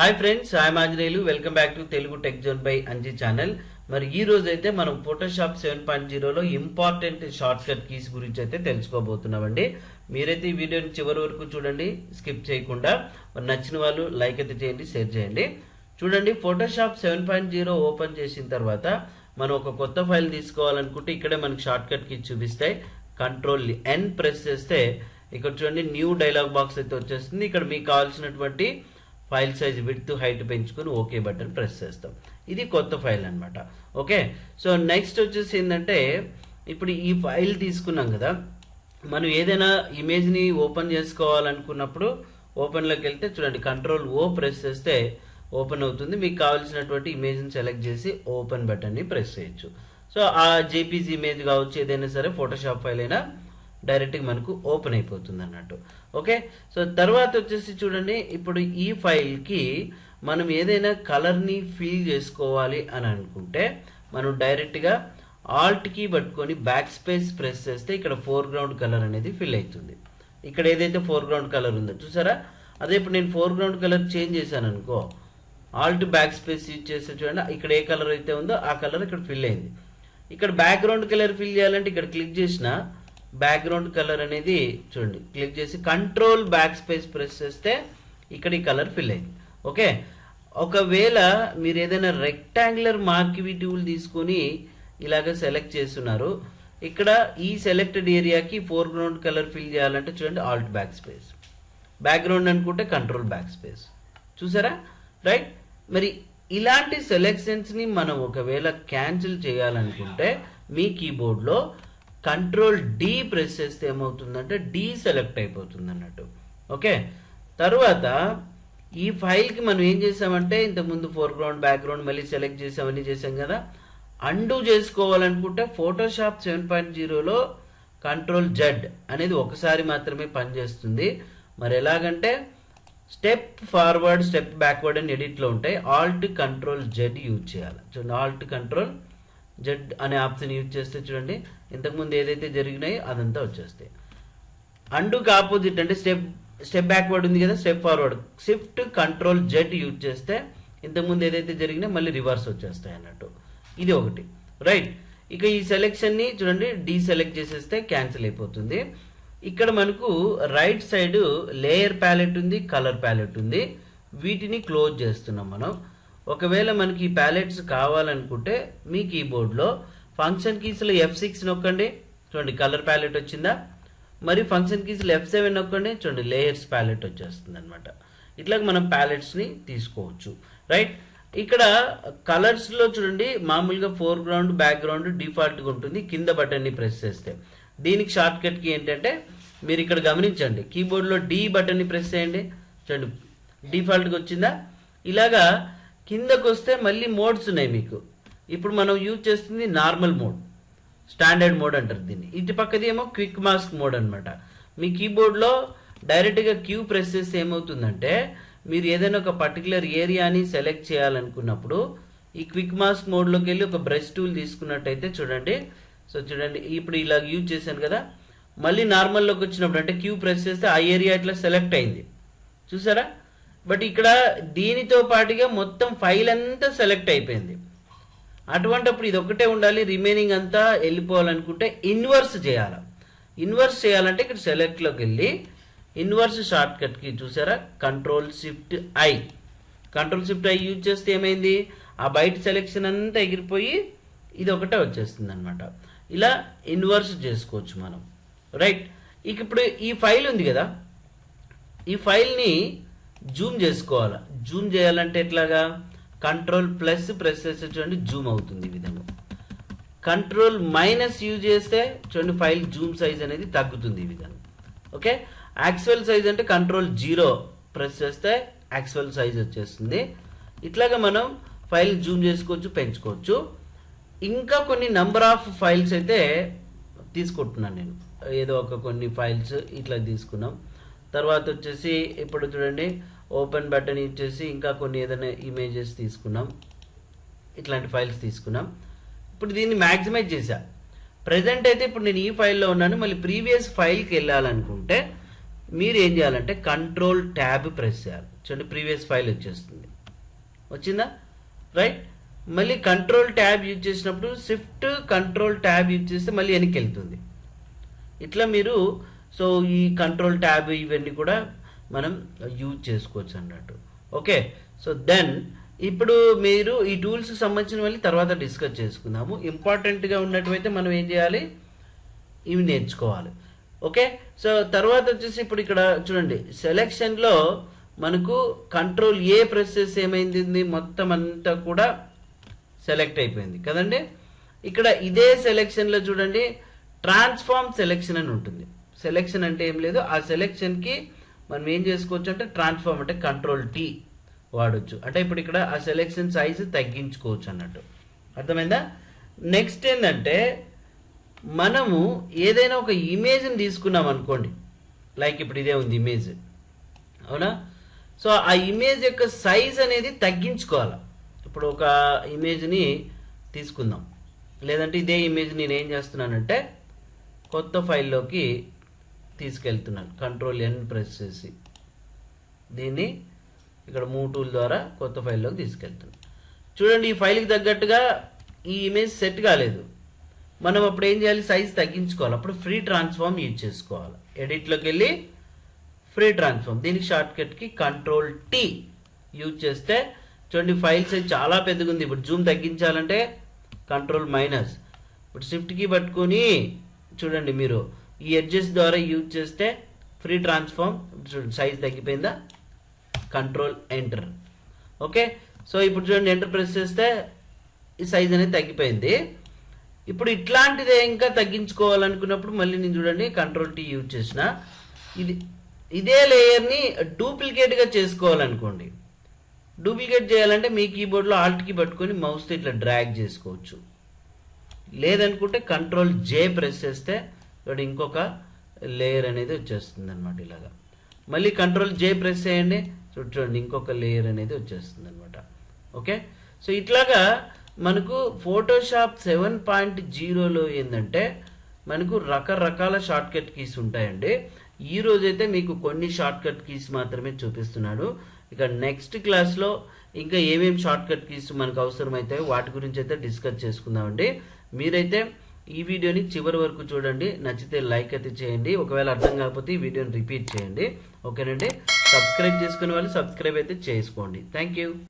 Hi friends, I'm Anjaneyulu. Welcome back to Telugu tech zone by Anji channel. మరి ఈ రోజు అయితే మనం ఫోటోషాప్ 7.0లో ఇంపార్టెంట్ షార్ట్ కట్ కీస్ గురించి అయితే తెలుసుకోబోతున్నామండి. మీరైతే ఈ వీడియోని చివరి వరకు చూడండి, స్కిప్ చేయకుండా. మరి నచ్చిన వాళ్ళు లైక్ అయితే చేయండి, షేర్ చేయండి. చూడండి, ఫోటోషాప్ 7.0 ఓపెన్ చేసిన తర్వాత మనం ఒక కొత్త ఫైల్ తీసుకోవాలనుకుంటే ఇక్కడే మనకి షార్ట్ కట్ కీస్ చూపిస్తాయి. కంట్రోల్ ఎన్ ప్రెస్ చేస్తే ఇక్కడ చూడండి న్యూ డైలాగ్ బాక్స్ అయితే వచ్చేస్తుంది. ఇక్కడ మీకు కావాల్సినటువంటి ఫైల్ సైజ్ విడ్త్ హైట్ పెంచుకొని ఓకే బటన్ ప్రెస్ చేస్తాం. ఇది కొత్త ఫైల్ అనమాట. ఓకే, సో నెక్స్ట్ వచ్చేసి ఏంటంటే ఇప్పుడు ఈ ఫైల్ తీసుకున్నాం కదా, మనం ఏదైనా ఇమేజ్ని ఓపెన్ చేసుకోవాలనుకున్నప్పుడు ఓపెన్లోకి వెళ్తే చూడండి కంట్రోల్ ఓ ప్రెస్ చేస్తే ఓపెన్ అవుతుంది. మీకు కావాల్సినటువంటి ఇమేజ్ని సెలెక్ట్ చేసి ఓపెన్ బటన్ని ప్రెస్ చేయొచ్చు. సో ఆ జేపీజీ ఇమేజ్ కావచ్చు, ఏదైనా సరే ఫోటోషాప్ ఫైల్ అయినా డైరెక్ట్గా మనకు ఓపెన్ అయిపోతుంది అన్నట్టు. ఓకే, సో తర్వాత వచ్చేసి చూడండి, ఇప్పుడు ఈ ఫైల్కి మనం ఏదైనా కలర్ని ఫిల్ చేసుకోవాలి అని అనుకుంటే మనం డైరెక్ట్గా ఆల్ట్కి పట్టుకొని బ్యాక్ స్పేస్ ప్రెస్ చేస్తే ఇక్కడ ఫోర్గ్రౌండ్ కలర్ అనేది ఫిల్ అవుతుంది. ఇక్కడ ఏదైతే ఫోర్గ్రౌండ్ కలర్ ఉందో చూసారా, అదే ఇప్పుడు నేను ఫోర్గ్రౌండ్ కలర్ చేంజ్ చేశాను అనుకో, ఆల్ట్ బ్యాక్ స్పేస్ యూజ్ చేస్తే చూడండి ఇక్కడ ఏ కలర్ అయితే ఉందో ఆ కలర్ ఇక్కడ ఫిల్ అయింది. ఇక్కడ బ్యాక్గ్రౌండ్ కలర్ ఫిల్ చేయాలంటే ఇక్కడ క్లిక్ చేసిన బ్యాక్గ్రౌండ్ కలర్ అనేది చూడండి క్లిక్ చేసి కంట్రోల్ బ్యాక్ స్పేస్ ప్రెస్ చేస్తే ఇక్కడ ఈ కలర్ ఫిల్ అయింది. ఓకే, ఒకవేళ మీరు ఏదైనా రెక్టాంగులర్ మార్కివి టూల్ తీసుకొని ఇలాగ సెలెక్ట్ చేస్తున్నారు, ఇక్కడ ఈ సెలెక్టెడ్ ఏరియాకి ఫోర్గ్రౌండ్ కలర్ ఫిల్ చేయాలంటే చూడండి ఆల్ట్ బ్యాక్ స్పేస్, బ్యాక్గ్రౌండ్ అనుకుంటే కంట్రోల్ బ్యాక్ స్పేస్. చూసారా, రైట్? మరి ఇలాంటి సెలెక్షన్స్ని మనం ఒకవేళ క్యాన్సిల్ చేయాలనుకుంటే మీ కీబోర్డ్లో కంట్రోల్ డి ప్రెస్ చేస్తే ఏమవుతుందంటే డి సెలెక్ట్ అయిపోతుంది అన్నట్టు. ఓకే, తర్వాత ఈ ఫైల్కి మనం ఏం చేసామంటే ఇంతకుముందు ఫోర్గ్రౌండ్ బ్యాక్గ్రౌండ్ మళ్ళీ సెలెక్ట్ చేసామని చేసాం కదా, అండూ చేసుకోవాలనుకుంటే ఫోటోషాప్ 7.0లో కంట్రోల్ జెడ్ అనేది ఒకసారి మాత్రమే పనిచేస్తుంది. మరి ఎలాగంటే స్టెప్ ఫార్వర్డ్ స్టెప్ బ్యాక్వర్డ్ అని ఎడిట్లో ఉంటాయి. ఆల్ట్ కంట్రోల్ జెడ్ యూజ్ చేయాలి. చూడండి, ఆల్ట్ కంట్రోల్ జెడ్ అనే ఆప్షన్ యూజ్ చేస్తే చూడండి ఇంతకుముందు ఏదైతే జరిగినాయో అదంతా వచ్చేస్తాయి. అండుకి ఆపోజిట్ అంటే స్టెప్ బ్యాక్వర్డ్ ఉంది కదా, step forward shift control Z use చేస్తే ఇంతకుముందు ఏదైతే జరిగినాయో మళ్ళీ రివర్స్ వచ్చేస్తాయి అన్నట్టు. ఇది ఒకటి, రైట్? ఇక ఈ సెలెక్షన్ని చూడండి డీసెలెక్ట్ చేసేస్తే క్యాన్సిల్ అయిపోతుంది. ఇక్కడ మనకు రైట్ సైడ్ లేయర్ ప్యాలెట్ ఉంది, కలర్ ప్యాలెట్ ఉంది. వీటిని క్లోజ్ చేస్తున్నాం మనం. ఒకవేళ మనకి ఈ ప్యాలెట్స్ కావాలనుకుంటే మీ కీబోర్డ్లో ఫంక్షన్ కీస్లో F6 నొక్కండి, చూడండి కలర్ ప్యాలెట్ వచ్చిందా. మరి ఫంక్షన్ కీస్లో F7 నొక్కండి, చూడండి లేయర్స్ ప్యాలెట్ వచ్చేస్తుంది అనమాట. ఇట్లా మనం ప్యాలెట్స్ని తీసుకోవచ్చు, రైట్? ఇక్కడ కలర్స్లో చూడండి మామూలుగా ఫోర్గ్రౌండ్ బ్యాక్గ్రౌండ్ డిఫాల్ట్గా ఉంటుంది. కింద బటన్ని ప్రెస్ చేస్తే దీనికి షార్ట్ కట్కి ఏంటంటే మీరు ఇక్కడ గమనించండి, కీబోర్డ్లో డి బటన్ని ప్రెస్ చేయండి, చూడండి డిఫాల్ట్గా వచ్చిందా. ఇలాగా కిందకు వస్తే మళ్ళీ మోడ్స్ ఉన్నాయి మీకు. ఇప్పుడు మనం యూజ్ చేస్తుంది నార్మల్ మోడ్, స్టాండర్డ్ మోడ్ అంటారు దీన్ని. ఇటు పక్కది ఏమో క్విక్ మాస్క్ మోడ్ అనమాట. మీ కీబోర్డ్లో డైరెక్ట్గా క్యూ ప్రెస్ చేస్తే ఏమవుతుందంటే మీరు ఏదైనా ఒక పర్టికులర్ ఏరియాని సెలెక్ట్ చేయాలనుకున్నప్పుడు ఈ క్విక్ మాస్క్ మోడ్లోకి వెళ్ళి ఒక బ్రష్ టూల్ తీసుకున్నట్టయితే చూడండి, సో చూడండి ఇప్పుడు ఇలా యూజ్ చేశాను కదా, మళ్ళీ నార్మల్లోకి వచ్చినప్పుడు అంటే క్యూ ప్రెస్ చేస్తే ఆ ఏరియా ఇట్లా సెలెక్ట్ అయింది చూసారా. బట్ ఇక్కడ దీనితో పాటుగా మొత్తం ఫైల్ అంతా సెలెక్ట్ అయిపోయింది. అటువంటిప్పుడు ఇది ఒకటే ఉండాలి, రిమైనింగ్ అంతా వెళ్ళిపోవాలనుకుంటే ఇన్వర్స్ చేయాలి. ఇన్వర్స్ చేయాలంటే ఇక్కడ సెలెక్ట్లోకి వెళ్ళి ఇన్వర్స్ షార్ట్ కట్కి చూసారా control shift I, control shift I use చేస్తే ఏమైంది, ఆ బయట సెలెక్షన్ అంతా ఎగిరిపోయి ఇది ఒకటే వచ్చేస్తుంది అనమాట. ఇలా ఇన్వర్స్ చేసుకోవచ్చు మనం, రైట్? ఇక ఇప్పుడు ఈ ఫైల్ ఉంది కదా, ఈ ఫైల్ని జూమ్ చేసుకోవాలి. జూమ్ చేయాలంటే ఎట్లాగా, కంట్రోల్ ప్లస్ ప్రెస్ చేస్తే చూడండి జూమ్ అవుతుంది ఈ విధంగా. కంట్రోల్ మైనస్ యూజ్ చేస్తే చూడండి ఫైల్ జూమ్ సైజ్ అనేది తగ్గుతుంది ఈ విధంగా. ఓకే, యాక్చువల్ సైజ్ అంటే కంట్రోల్ 0 ప్రెస్ చేస్తే యాక్చువల్ సైజ్ వచ్చేస్తుంది. ఇట్లాగా మనం ఫైల్ జూమ్ చేసుకోవచ్చు, పెంచుకోవచ్చు. ఇంకా కొన్ని నంబర్ ఆఫ్ ఫైల్స్ అయితే తీసుకుంటున్నాను నేను, ఏదో ఒక కొన్ని ఫైల్స్ ఇట్లా తీసుకున్నాం. తర్వాత వచ్చేసి ఇప్పుడు చూడండి ఓపెన్ బటన్ యూజ్ చేసి ఇంకా కొన్ని ఏదైనా ఇమేజెస్ తీసుకున్నాం, ఇట్లాంటి ఫైల్స్ తీసుకున్నాం. ఇప్పుడు దీన్ని మ్యాక్సిమైజ్ చేశా. ప్రజెంట్ అయితే ఇప్పుడు నేను ఈ ఫైల్లో ఉన్నాను. మళ్ళీ ప్రీవియస్ ఫైల్కి వెళ్ళాలనుకుంటే మీరు ఏం చేయాలంటే కంట్రోల్ ట్యాబ్ ప్రెస్ చేయాలి. చూడండి ప్రీవియస్ ఫైల్ వచ్చేస్తుంది. వచ్చిందా? రైట్. మళ్ళీ కంట్రోల్ ట్యాబ్ యూజ్ చేసినప్పుడు షిఫ్ట్ కంట్రోల్ ట్యాబ్ యూజ్ చేస్తే మళ్ళీ వెనక్కి వెళ్తుంది. ఇట్లా మీరు సో ఈ కంట్రోల్ ట్యాబ్ ఇవన్నీ కూడా మనం యూజ్ చేసుకోవచ్చు అన్నట్టు. ఓకే. సో దెన్ ఇప్పుడు మీరు ఈ టూల్స్కి సంబంధించిన మళ్ళీ తర్వాత డిస్కస్ చేసుకుందాము. ఇంపార్టెంట్గా ఉన్నట్టువైతే మనం ఏం చేయాలి, ఇవి నేర్చుకోవాలి. ఓకే. సో తర్వాత వచ్చేసి ఇప్పుడు ఇక్కడ చూడండి సెలెక్షన్లో మనకు కంట్రోల్ ఏ ప్రెస్ చేసి ఏమైంది, మొత్తం అంతా కూడా సెలెక్ట్ అయిపోయింది కదండి. ఇక్కడ ఇదే సెలెక్షన్లో చూడండి ట్రాన్స్ఫార్మ్ సెలెక్షన్ అని ఉంటుంది. సెలెక్షన్ అంటే ఏం లేదు, ఆ సెలెక్షన్కి మనం ఏం చేసుకోవచ్చు అంటే ట్రాన్స్ఫార్మ్ అంటే కంట్రోల్ టీ వాడచ్చు. అంటే ఇప్పుడు ఇక్కడ ఆ సెలెక్షన్ సైజు తగ్గించుకోవచ్చు అన్నట్టు. అర్థమైందా? నెక్స్ట్ ఏంటంటే మనము ఏదైనా ఒక ఇమేజ్ని తీసుకున్నాం అనుకోండి, లైక్ ఇప్పుడు ఇదే ఉంది ఇమేజ్, అవునా? సో ఆ ఇమేజ్ యొక్క సైజ్ అనేది తగ్గించుకోవాలి. ఇప్పుడు ఒక ఇమేజ్ని తీసుకుందాం, లేదంటే ఇదే ఇమేజ్ నేను ఏం చేస్తున్నానంటే కొత్త ఫైల్లోకి తీసుకెళ్తున్నాను. కంట్రోల్ ఎన్ ప్రెస్ చేసి దీన్ని ఇక్కడ మూవ్ టూల్ ద్వారా కొత్త ఫైల్లోకి తీసుకెళ్తున్నాను. చూడండి ఈ ఫైల్కి తగ్గట్టుగా ఈ ఇమేజ్ సెట్ కాలేదు. మనం అప్పుడు ఏం చేయాలి, సైజ్ తగ్గించుకోవాలి. అప్పుడు ఫ్రీ ట్రాన్స్ఫార్మ్ యూజ్ చేసుకోవాలి. ఎడిట్లోకి వెళ్ళి ఫ్రీ ట్రాన్స్ఫార్మ్, దీనికి షార్ట్కట్కి కంట్రోల్ టీ యూజ్ చేస్తే చూడండి ఫైల్ సైజ్ చాలా పెద్దగా ఉంది. ఇప్పుడు జూమ్ తగ్గించాలంటే కంట్రోల్ మైనస్, ఇప్పుడు షిఫ్ట్కి పట్టుకొని చూడండి మీరు ఈ ఎడ్జెస్ ద్వారా యూజ్ చేస్తే ఫ్రీ ట్రాన్స్ఫార్మ్, చూడండి సైజ్ తగ్గిపోయిందా, కంట్రోల్ ఎంటర్. ఓకే. సో ఇప్పుడు చూడండి ఎంటర్ ప్రెస్ చేస్తే ఈ సైజ్ అనేది తగ్గిపోయింది. ఇప్పుడు ఇట్లాంటిదే ఇంకా తగ్గించుకోవాలనుకున్నప్పుడు మళ్ళీ నేను చూడండి కంట్రోల్ టీ యూజ్ చేసిన ఇదే లేయర్ని డూప్లికేట్గా చేసుకోవాలనుకోండి. డూప్లికేట్ చేయాలంటే మీ కీబోర్డ్లో ఆల్ట్కి పట్టుకొని మౌస్తో ఇట్లా డ్రాగ్ చేసుకోవచ్చు. లేదనుకుంటే కంట్రోల్ జే ప్రెస్ చేస్తే ఇక్కడ ఇంకొక లేయర్ అనేది వచ్చేస్తుంది అనమాట. ఇలాగా మళ్ళీ కంట్రోల్ జే ప్రెస్ చేయండి, చూడండి ఇంకొక లేయర్ అనేది వచ్చేస్తుంది అనమాట. ఓకే. సో ఇట్లాగా మనకు ఫోటోషాప్ 7.0లో ఏంటంటే మనకు రకరకాల షార్ట్కట్ కీస్ ఉంటాయండి. ఈ రోజైతే మీకు కొన్ని షార్ట్కట్ కీస్ మాత్రమే చూపిస్తున్నాడు. ఇక నెక్స్ట్ క్లాస్లో ఇంకా ఏమేమి షార్ట్కట్ కీస్ మనకు అవసరమవుతాయో వాటి గురించి అయితే డిస్కస్ చేసుకుందామండి. మీరైతే ఈ వీడియోని చివరి వరకు చూడండి, నచ్చితే లైక్ అయితే చేయండి. ఒకవేళ అర్థం కాకపోతే ఈ వీడియోని రిపీట్ చేయండి. ఓకేనండి. సబ్స్క్రైబ్ చేసుకునే వాళ్ళు సబ్స్క్రైబ్ అయితే చేసుకోండి. Thank you.